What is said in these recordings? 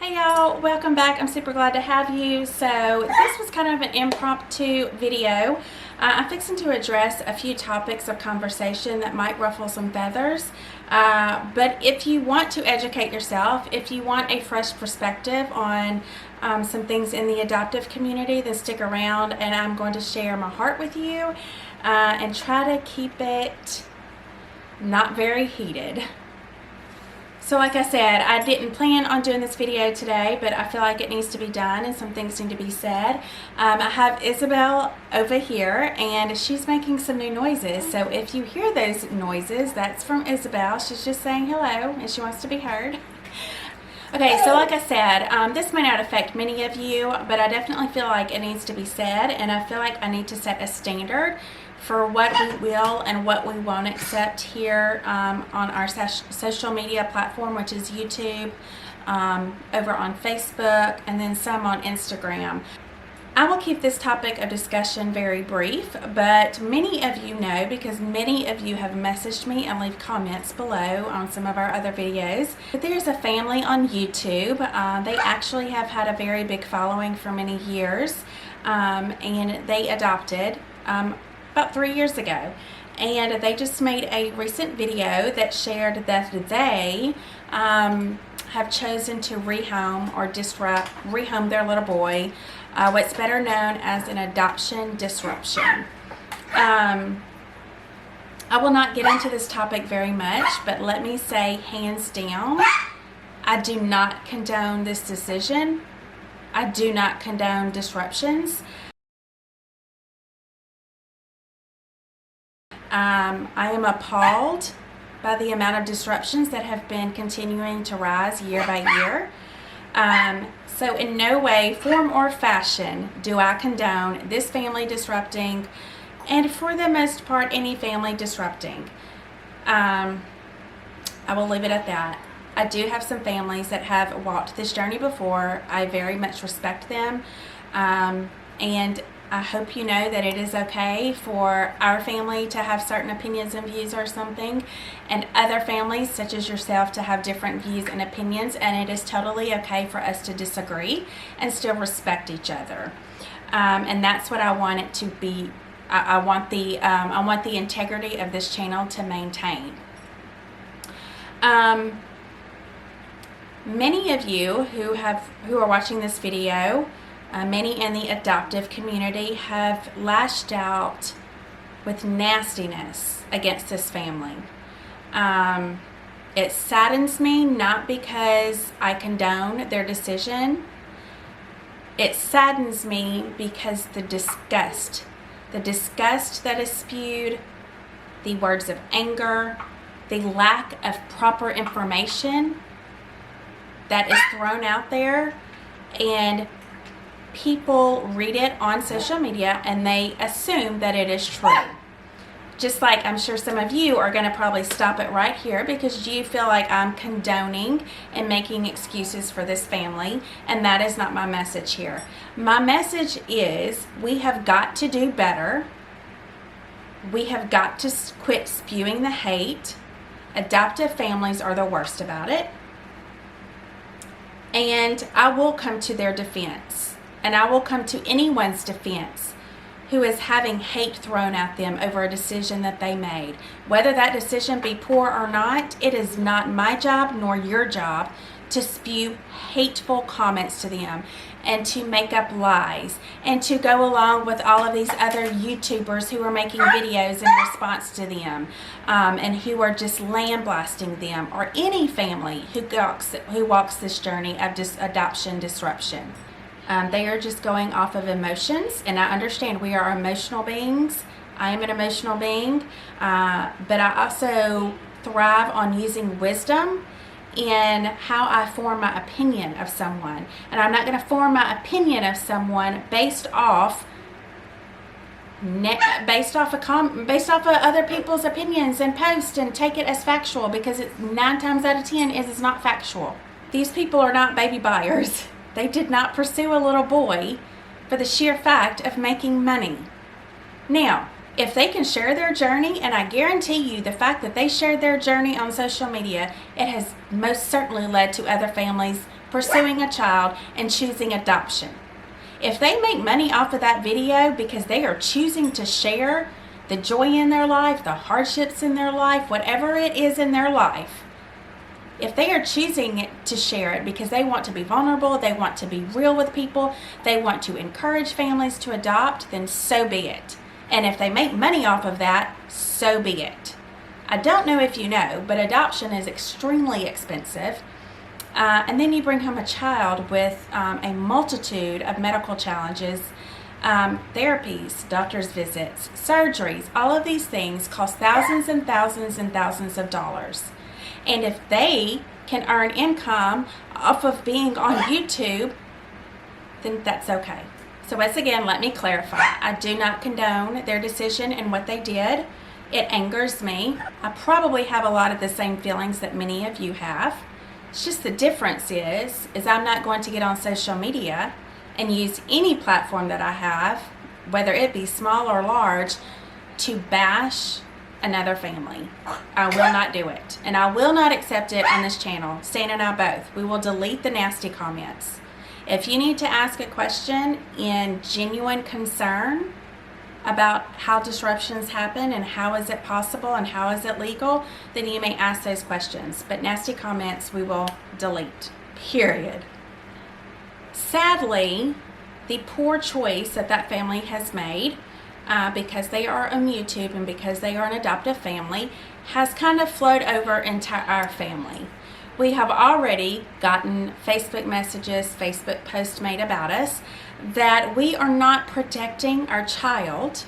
Hey y'all, welcome back. I'm super glad to have you. So this was kind of an impromptu video. I'm fixing to address a few topics of conversation that might ruffle some feathers. But if you want to educate yourself, if you want a fresh perspective on some things in the adoptive community, then stick around and I'm going to share my heart with you and try to keep it not very heated. So like I said, I didn't plan on doing this video today, but I feel like it needs to be done and some things need to be said. I have Isabel over here and she's making some new noises. So if you hear those noises, that's from Isabel. She's just saying hello and she wants to be heard. Okay, so like I said, this may not affect many of you, but I definitely feel like it needs to be said, and I feel like I need to set a standard for what we will and what we won't accept here on our social media platform, which is YouTube, over on Facebook, and then some on Instagram. I will keep this topic of discussion very brief, but many of you know, because many of you have messaged me and leave comments below on some of our other videos, but there's a family on YouTube. They actually have had a very big following for many years, and they adopted about 3 years ago. And they just made a recent video that shared that they have chosen to rehome their little boy, what's better known as an adoption disruption. I will not get into this topic very much, but let me say hands down, I do not condone this decision. I do not condone disruptions. I am appalled by the amount of disruptions that have been continuing to rise year by year. So in no way, form, or fashion do I condone this family disrupting, and for the most part, any family disrupting. I will leave it at that. I do have some families that have walked this journey before. I very much respect them, and I hope you know that it is okay for our family to have certain opinions and views or something, and other families such as yourself to have different views and opinions, and it is totally okay for us to disagree and still respect each other. And that's what I want it to be. I want the integrity of this channel to maintain. Many of you who are watching this video, many in the adoptive community, have lashed out with nastiness against this family. It saddens me, not because I condone their decision. It saddens me because the disgust that is spewed, the words of anger, the lack of proper information that is thrown out there, and people read it on social media and they assume that it is true. Just like I'm sure some of you are going to probably stop it right here because you feel like I'm condoning and making excuses for this family, and that is not my message here. My message is we have got to do better. We have got to quit spewing the hate. Adoptive families are the worst about it. And I will come to their defense. And I will come to anyone's defense who is having hate thrown at them over a decision that they made. Whether that decision be poor or not, it is not my job nor your job to spew hateful comments to them and to make up lies and to go along with all of these other YouTubers who are making videos in response to them, and who are just lambasting them, or any family who walks this journey of adoption disruption. They are just going off of emotions, and I understand we are emotional beings. I am an emotional being, but I also thrive on using wisdom in how I form my opinion of someone. And I'm not going to form my opinion of someone based off of other people's opinions and posts and take it as factual, because it's 9 times out of 10 is not factual. These people are not baby buyers. They did not pursue a little boy for the sheer fact of making money. Now, if they can share their journey, and I guarantee you the fact that they shared their journey on social media, it has most certainly led to other families pursuing a child, and choosing adoption. If they make money off of that video because they are choosing to share the joy in their life, the hardships in their life, whatever it is in their life, if they are choosing to share it because they want to be vulnerable, they want to be real with people, they want to encourage families to adopt, then so be it. And if they make money off of that, so be it. I don't know if you know, but adoption is extremely expensive. And then you bring home a child with a multitude of medical challenges, therapies, doctor's visits, surgeries. All of these things cost thousands and thousands and thousands of dollars. And if they can earn income off of being on YouTube, then that's okay. So once again, let me clarify. I do not condone their decision and what they did. It angers me. I probably have a lot of the same feelings that many of you have. It's just the difference is I'm not going to get on social media and use any platform that I have, whether it be small or large, to bash another family. I will not do it. And I will not accept it on this channel. Stan and I both. We will delete the nasty comments. If you need to ask a question in genuine concern about how disruptions happen and how is it possible and how is it legal, then you may ask those questions. But nasty comments we will delete, period. Sadly, the poor choice that family has made, because they are on YouTube and because they are an adoptive family, has kind of flowed over into our family. We have already gotten Facebook messages, Facebook posts made about us that we are not protecting our child,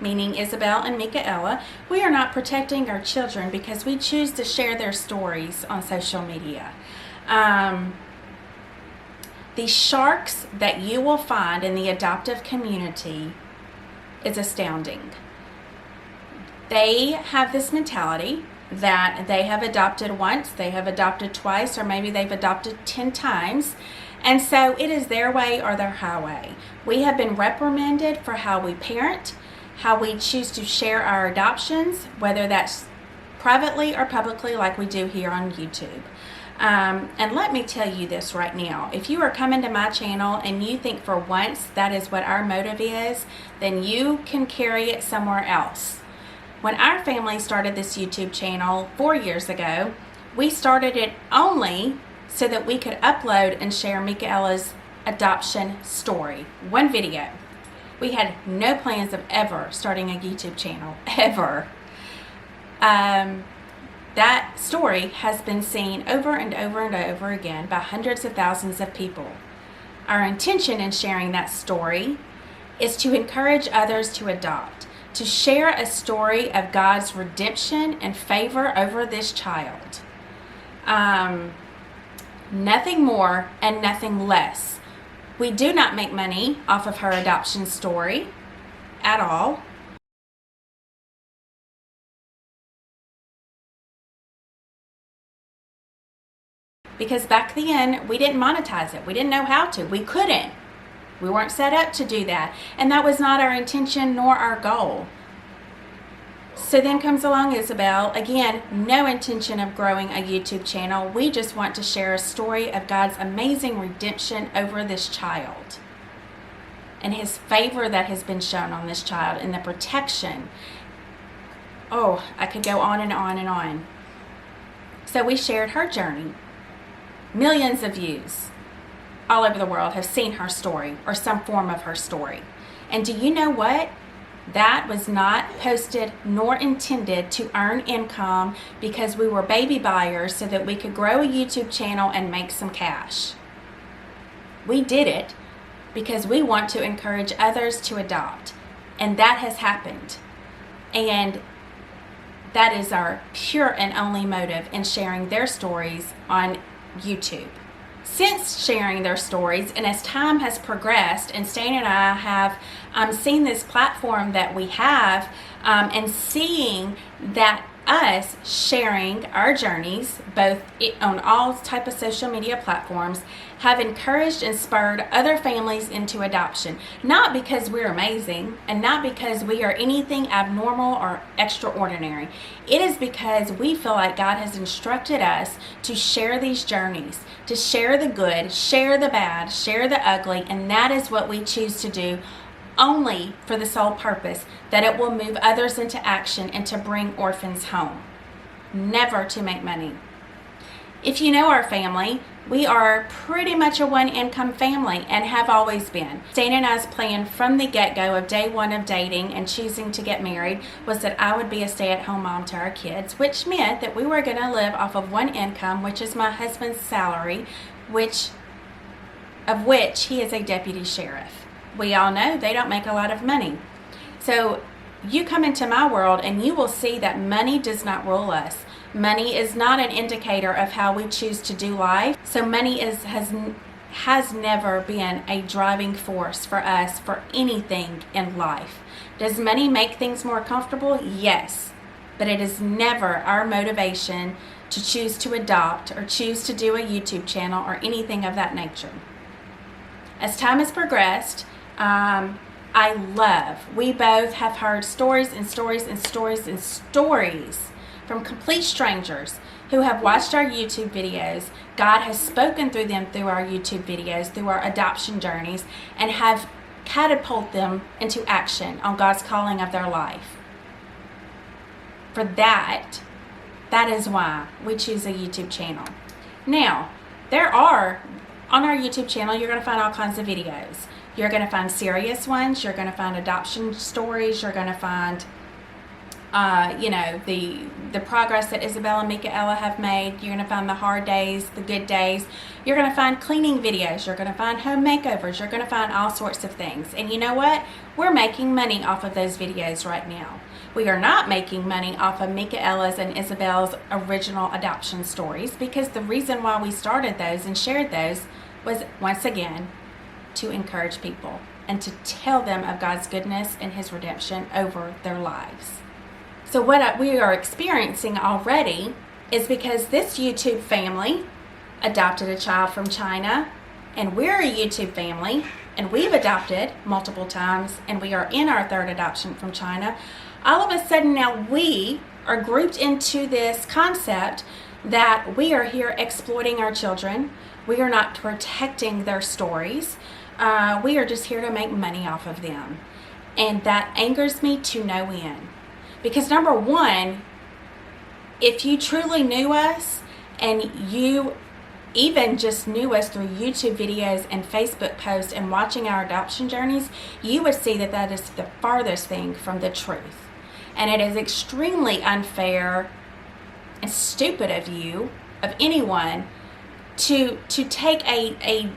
meaning Isabel and Michaela. We are not protecting our children because we choose to share their stories on social media. The sharks that you will find in the adoptive community is astounding. They have this mentality that they have adopted once, they have adopted twice, or maybe they've adopted 10 times. And so it is their way or their highway. We have been reprimanded for how we parent, how we choose to share our adoptions, whether that's privately or publicly like we do here on YouTube. And let me tell you this right now. If you are coming to my channel and you think for once that is what our motive is, then you can carry it somewhere else. When our family started this YouTube channel 4 years ago, we started it only so that we could upload and share Michaela's adoption story. One video. We had no plans of ever starting a YouTube channel, ever. That story has been seen over and over and over again by hundreds of thousands of people. Our intention in sharing that story is to encourage others to adopt, to share a story of God's redemption and favor over this child. Nothing more and nothing less. We do not make money off of her adoption story at all. Because back then, we didn't monetize it. We didn't know how to. We couldn't. We weren't set up to do that. And that was not our intention nor our goal. So then comes along Isabel. Again, no intention of growing a YouTube channel. We just want to share a story of God's amazing redemption over this child. And His favor that has been shown on this child and the protection. Oh, I could go on and on and on. So we shared her journey. Millions of views all over the world have seen her story or some form of her story. And do you know what? That was not posted nor intended to earn income because we were baby buyers so that we could grow a YouTube channel and make some cash. We did it because we want to encourage others to adopt. And that has happened. And that is our pure and only motive in sharing their stories on YouTube. Since sharing their stories and as time has progressed and Stan and I have seen this platform that we have and seeing that us sharing our journeys, both on all type of social media platforms, have encouraged and spurred other families into adoption. Not because we're amazing and not because we are anything abnormal or extraordinary. It is because we feel like God has instructed us to share these journeys, to share the good, share the bad, share the ugly, and that is what we choose to do, only for the sole purpose that it will move others into action and to bring orphans home, never to make money. If you know our family, we are pretty much a one-income family and have always been. Dana and I's plan from the get-go of day one of dating and choosing to get married was that I would be a stay-at-home mom to our kids, which meant that we were going to live off of one income, which is my husband's salary, of which he is a deputy sheriff. We all know they don't make a lot of money. So you come into my world and you will see that money does not rule us. Money is not an indicator of how we choose to do life. So money has never been a driving force for us for anything in life. Does money make things more comfortable? Yes. But it is never our motivation to choose to adopt or choose to do a YouTube channel or anything of that nature. As time has progressed, we both have heard stories and stories and stories and stories from complete strangers who have watched our YouTube videos. God has spoken through them through our YouTube videos, through our adoption journeys, and have catapulted them into action on God's calling of their life. For that is why we choose a YouTube channel. Now, on our YouTube channel, you're going to find all kinds of videos. You're going to find serious ones. You're going to find adoption stories. You're going to find, the progress that Isabel and Michaela have made. You're going to find the hard days, the good days. You're going to find cleaning videos. You're going to find home makeovers. You're going to find all sorts of things. And you know what? We're making money off of those videos right now. We are not making money off of Michaela's and Isabel's original adoption stories, because the reason why we started those and shared those was, once again, to encourage people and to tell them of God's goodness and His redemption over their lives. So what we are experiencing already is because this YouTube family adopted a child from China, and we're a YouTube family, and we've adopted multiple times, and we are in our third adoption from China. All of a sudden now we are grouped into this concept that we are here exploiting our children. We are not protecting their stories. We are just here to make money off of them. And that angers me to no end. Because number one, if you truly knew us and you even just knew us through YouTube videos and Facebook posts and watching our adoption journeys, you would see that that is the farthest thing from the truth. And it is extremely unfair and stupid of you, of anyone, to take a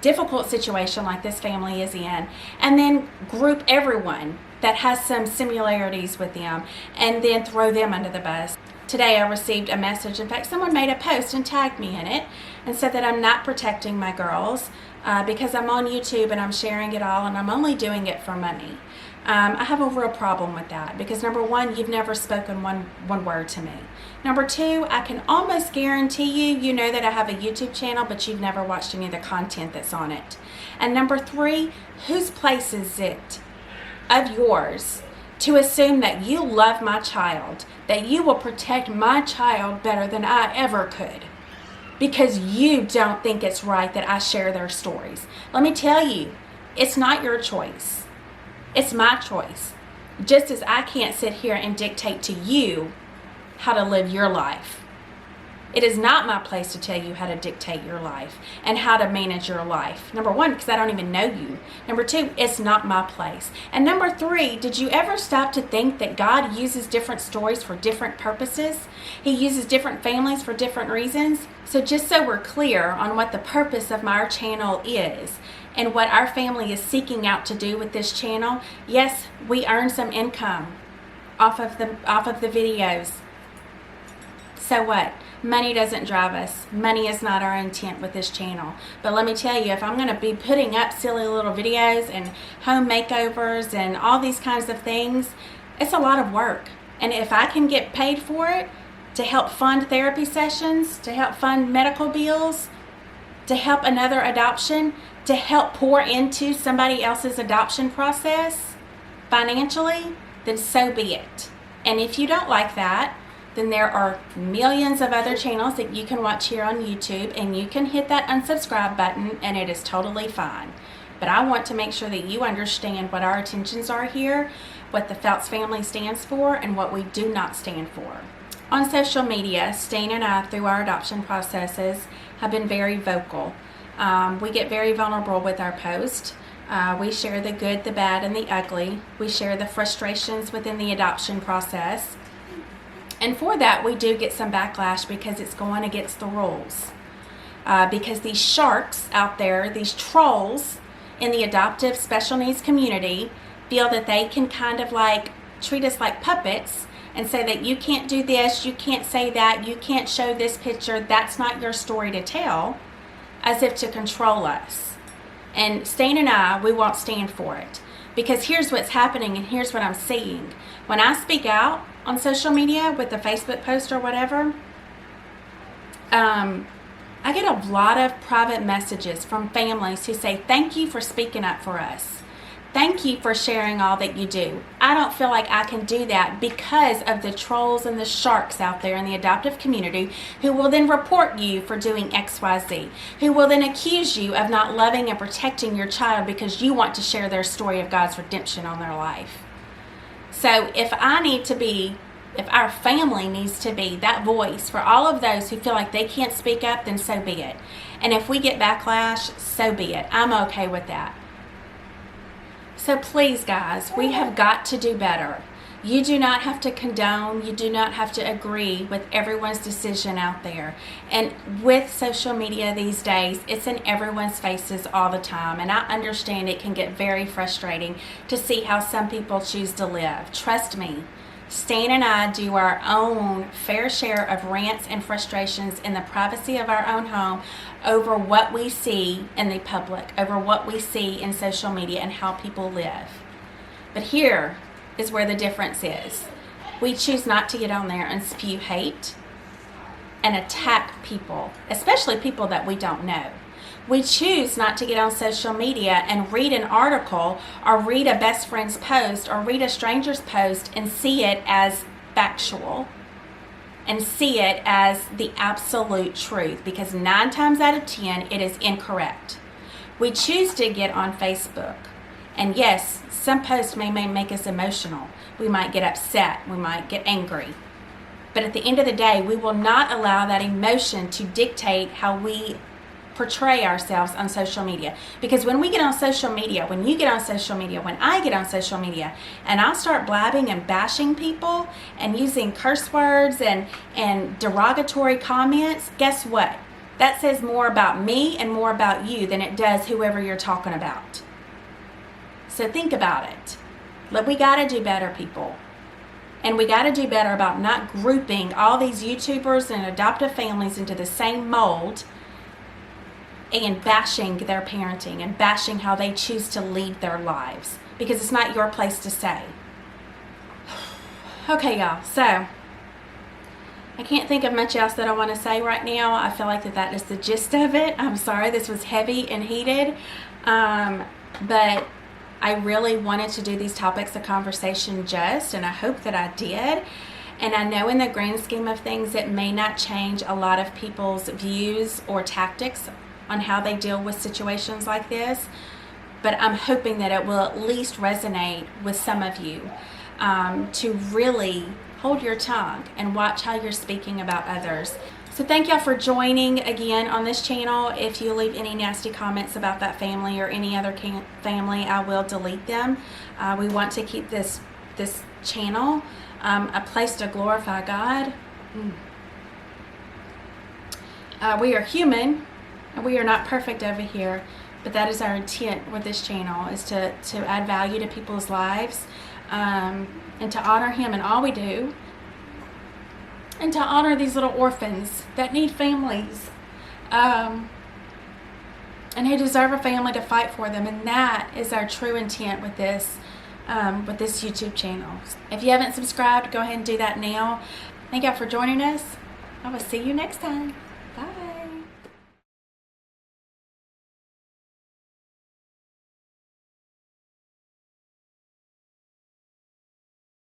difficult situation like this family is in and then group everyone that has some similarities with them and then throw them under the bus. Today I received a message, in fact someone made a post and tagged me in it and said that I'm not protecting my girls because I'm on YouTube and I'm sharing it all and I'm only doing it for money. I have a real problem with that because number one, you've never spoken one word to me. Number two, I can almost guarantee you know that I have a YouTube channel, but you've never watched any of the content that's on it. And number three, whose place is it of yours to assume that you love my child, that you will protect my child better than I ever could because you don't think it's right that I share their stories? Let me tell you, it's not your choice. It's my choice. Just as I can't sit here and dictate to you how to live your life. It is not my place to tell you how to dictate your life and how to manage your life. Number one, because I don't even know you. Number two, it's not my place. And number three, did you ever stop to think that God uses different stories for different purposes? He uses different families for different reasons. So just so we're clear on what the purpose of our channel is and what our family is seeking out to do with this channel, yes, we earn some income off of the videos. So what? Money doesn't drive us. Money is not our intent with this channel. But let me tell you, if I'm going to be putting up silly little videos and home makeovers and all these kinds of things, it's a lot of work. And if I can get paid for it to help fund therapy sessions, to help fund medical bills, to help another adoption, to help pour into somebody else's adoption process financially, then so be it. And if you don't like that, then there are millions of other channels that you can watch here on YouTube, and you can hit that unsubscribe button and it is totally fine. But I want to make sure that you understand what our intentions are here, what the Phelps family stands for, and what we do not stand for. On social media, Stain and I, through our adoption processes, have been very vocal. We get very vulnerable with our posts. We share the good, the bad, and the ugly. We share the frustrations within the adoption process. And for that, we do get some backlash because it's going against the rules. Because these sharks out there, these trolls in the adoptive special needs community, feel that they can kind of like treat us like puppets and say that you can't do this, you can't say that, you can't show this picture, that's not your story to tell, as if to control us. And Stain and I, we won't stand for it. Because here's what's happening and here's what I'm seeing. When I speak out on social media with a Facebook post or whatever, I get a lot of private messages from families who say, thank you for speaking up for us. Thank you for sharing all that you do. I don't feel like I can do that because of the trolls and the sharks out there in the adoptive community who will then report you for doing XYZ, who will then accuse you of not loving and protecting your child because you want to share their story of God's redemption on their life. So if our family needs to be that voice for all of those who feel like they can't speak up, then so be it. And if we get backlash, so be it. I'm okay with that. So please, guys, we have got to do better. You do not have to condone, you do not have to agree with everyone's decision out there. And with social media these days, it's in everyone's faces all the time. And I understand it can get very frustrating to see how some people choose to live. Trust me, Stan and I do our own fair share of rants and frustrations in the privacy of our own home over what we see in the public, over what we see in social media and how people live. But here is where the difference is. We choose not to get on there and spew hate and attack people, especially people that we don't know. We choose not to get on social media and read an article or read a best friend's post or read a stranger's post and see it as factual and see it as the absolute truth, because 9 times out of 10 it is incorrect. We choose to get on Facebook, and yes, some posts may make us emotional. We might get upset, we might get angry. But at the end of the day, we will not allow that emotion to dictate how we portray ourselves on social media. Because when we get on social media, when you get on social media, when I get on social media, and I'll start blabbing and bashing people and using curse words and derogatory comments, guess what? That says more about me and more about you than it does whoever you're talking about. So think about it. Look, we got to do better, people. And we got to do better about not grouping all these YouTubers and adoptive families into the same mold and bashing their parenting and bashing how they choose to lead their lives, because it's not your place to say. Okay, y'all, so I can't think of much else that I want to say right now. I feel like that is the gist of it. I'm sorry this was heavy and heated, but I really wanted to do these topics of conversation just, and I hope that I did. And I know in the grand scheme of things, it may not change a lot of people's views or tactics on how they deal with situations like this, but I'm hoping that it will at least resonate with some of you, to really hold your tongue and watch how you're speaking about others. So thank y'all for joining again on this channel. If you leave any nasty comments about that family or any other family, I will delete them. We want to keep this channel a place to glorify God. We are human. We are not perfect over here, but that is our intent with this channel, is to add value to people's lives, and to honor Him in all we do, and to honor these little orphans that need families, and who deserve a family to fight for them. And that is our true intent with this with this YouTube channel. If you haven't subscribed, go ahead and do that now. Thank y'all for joining us. I will see you next time.